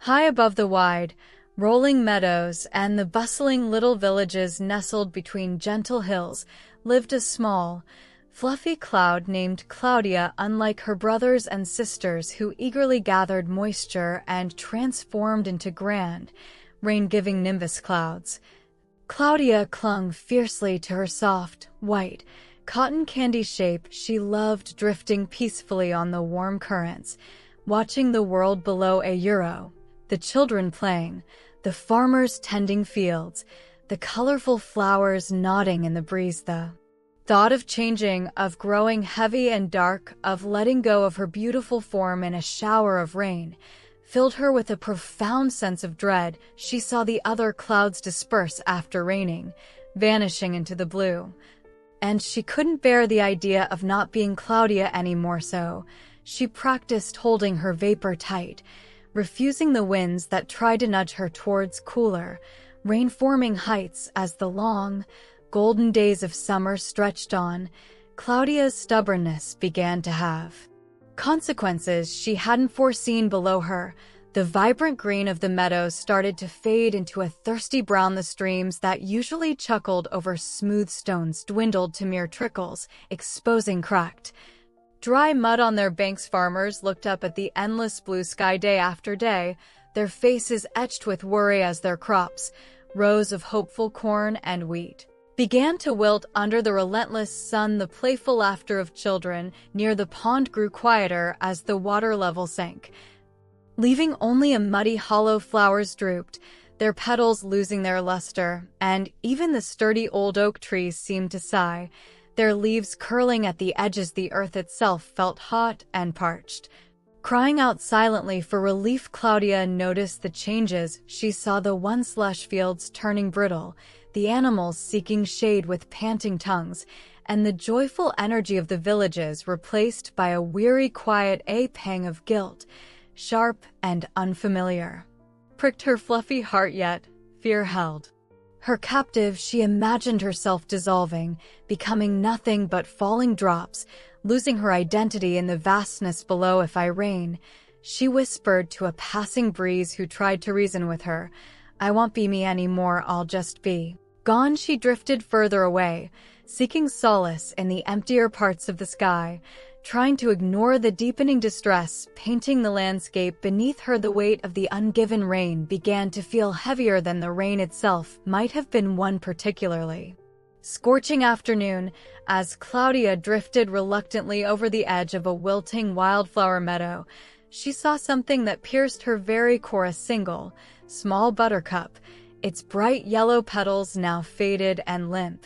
High above the wide, rolling meadows and the bustling little villages nestled between gentle hills lived a small, fluffy cloud named Cloudia, unlike her brothers and sisters who eagerly gathered moisture and transformed into grand, rain-giving nimbus clouds. Cloudia clung fiercely to her soft, white, cotton candy shape. She loved drifting peacefully on the warm currents, watching the world below a euro, the children playing, the farmers tending fields, the colorful flowers nodding in the breeze. The thought of changing, of growing heavy and dark, of letting go of her beautiful form in a shower of rain, filled her with a profound sense of dread. She saw the other clouds disperse after raining, vanishing into the blue. And she couldn't bear the idea of not being Cloudia anymore, so she practiced holding her vapor tight, refusing the winds that tried to nudge her towards cooler, rain-forming heights. As the long, golden days of summer stretched on, Claudia's stubbornness began to have consequences she hadn't foreseen. Below her, the vibrant green of the meadows started to fade into a thirsty brown. The streams that usually chuckled over smooth stones dwindled to mere trickles, exposing cracked, dry mud on their banks. Farmers looked up at the endless blue sky day after day, their faces etched with worry as their crops, rows of hopeful corn and wheat, began to wilt under the relentless sun. The playful laughter of children near the pond grew quieter as the water level sank, leaving only a muddy hollow. Flowers drooped, their petals losing their luster, and even the sturdy old oak trees seemed to sigh, their leaves curling at the edges. The earth itself felt hot and parched, crying out silently for relief. Cloudia noticed the changes. She saw the once lush fields turning brittle, the animals seeking shade with panting tongues, and the joyful energy of the villages replaced by a weary quiet. A pang of guilt, sharp and unfamiliar, pricked her fluffy heart, yet fear held her captive. She imagined herself dissolving, becoming nothing but falling drops, losing her identity in the vastness below. If I rain, she whispered to a passing breeze who tried to reason with her, I won't be me anymore, I'll just be gone. She drifted further away, seeking solace in the emptier parts of the sky, trying to ignore the deepening distress painting the landscape beneath her. The weight of the ungiven rain began to feel heavier than the rain itself might have been. One particularly scorching afternoon, as Cloudia drifted reluctantly over the edge of a wilting wildflower meadow, she saw something that pierced her very core. A single, small buttercup, its bright yellow petals now faded and limp,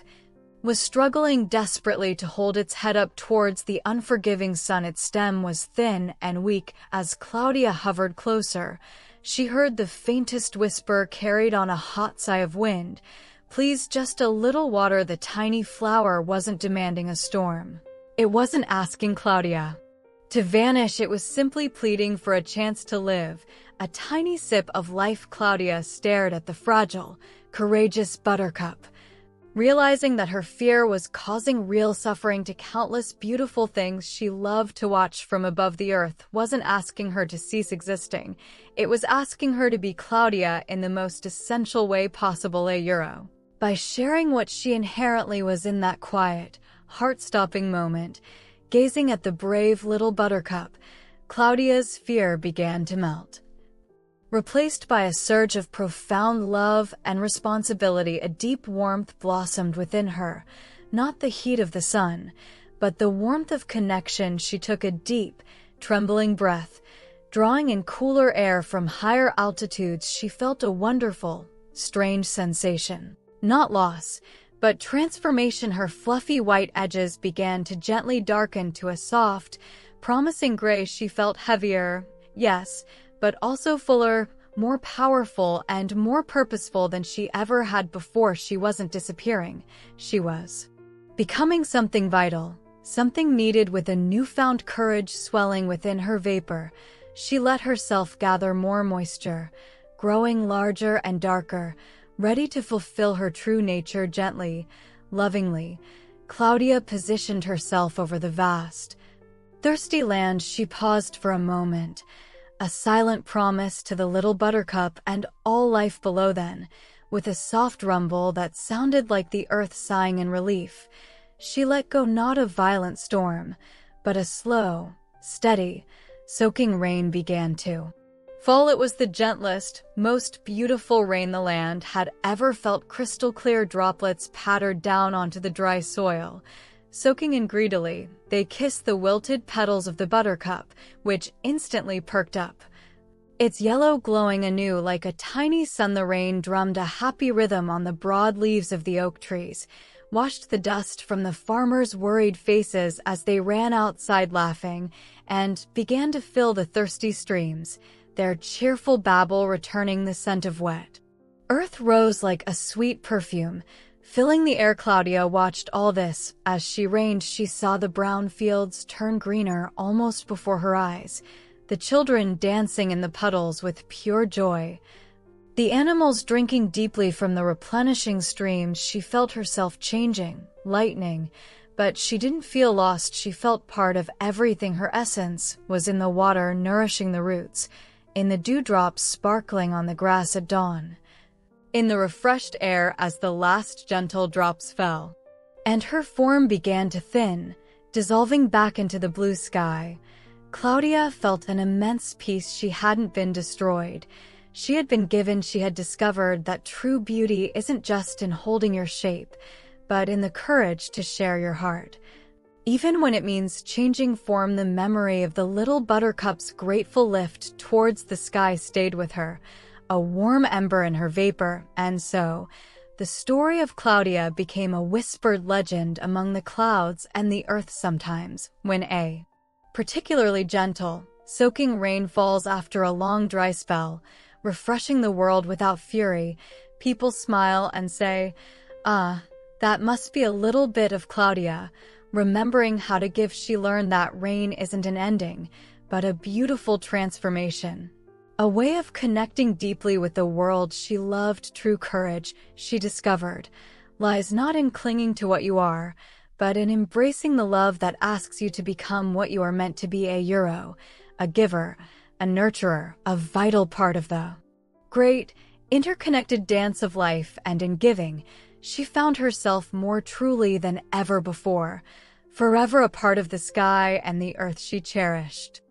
was struggling desperately to hold its head up towards the unforgiving sun. Its stem was thin and weak. As Cloudia hovered closer, she heard the faintest whisper carried on a hot sigh of wind, please, just a little water. The tiny flower wasn't demanding a storm. It wasn't asking Cloudia to vanish. It was simply pleading for a chance to live, a tiny sip of life. Cloudia stared at the fragile, courageous buttercup, realizing that her fear was causing real suffering to countless beautiful things she loved to watch from above. The earth wasn't asking her to cease existing. It was asking her to be Cloudia in the most essential way possible. By sharing what she inherently was in that quiet, heart-stopping moment, gazing at the brave little buttercup, Claudia's fear began to melt, replaced by a surge of profound love and responsibility. A deep warmth blossomed within her, not the heat of the sun, but the warmth of connection. She took a deep, trembling breath, drawing in cooler air from higher altitudes. She felt a wonderful, strange sensation. Not loss, but transformation. Her fluffy white edges began to gently darken to a soft, promising gray. She felt heavier, yes, but also fuller, more powerful, and more purposeful than she ever had before. She wasn't disappearing. She was becoming something vital, something needed. With a newfound courage swelling within her vapor, she let herself gather more moisture, growing larger and darker, ready to fulfill her true nature. Gently, lovingly, Cloudia positioned herself over the vast, thirsty land. She paused for a moment, a silent promise to the little buttercup and all life below then, with a soft rumble that sounded like the earth sighing in relief. She let go not a violent storm, but a slow, steady, soaking rain began to fall. It was the gentlest, most beautiful rain the land had ever felt. Crystal clear droplets pattered down onto the dry soil. Soaking in greedily, they kissed the wilted petals of the buttercup, which instantly perked up. Its yellow glowing anew like a tiny sun. The rain drummed a happy rhythm on the broad leaves of the oak trees, washed the dust from the farmers' worried faces as they ran outside laughing, and began to fill the thirsty streams, their cheerful babble returning the scent of wet earth rose like a sweet perfume, filling the air. Cloudia watched all this. As she ranged, she saw the brown fields turn greener almost before her eyes, the children dancing in the puddles with pure joy, the animals drinking deeply from the replenishing streams. She felt herself changing, lightening, but she didn't feel lost. She felt part of everything. Her essence was in the water nourishing the roots, in the dewdrops sparkling on the grass at dawn, in the refreshed air as the last gentle drops fell. And her form began to thin, dissolving back into the blue sky. Cloudia felt an immense peace. She hadn't been destroyed. She had been given. She had discovered that true beauty isn't just in holding your shape, but in the courage to share your heart, even when it means changing form. The memory of the little buttercup's grateful lift towards the sky stayed with her, a warm ember in her vapor. And so, the story of Cloudia became a whispered legend among the clouds and the earth. Sometimes, when a particularly gentle, soaking rain falls after a long dry spell, refreshing the world without fury, people smile and say, "Ah, that must be a little bit of Cloudia," remembering how to give. She learned that rain isn't an ending, but a beautiful transformation, a way of connecting deeply with the world she loved. True courage, she discovered, lies not in clinging to what you are, but in embracing the love that asks you to become what you are meant to be. A giver, a nurturer, a vital part of the great, interconnected dance of life. And in giving, she found herself more truly than ever before, forever a part of the sky and the earth she cherished.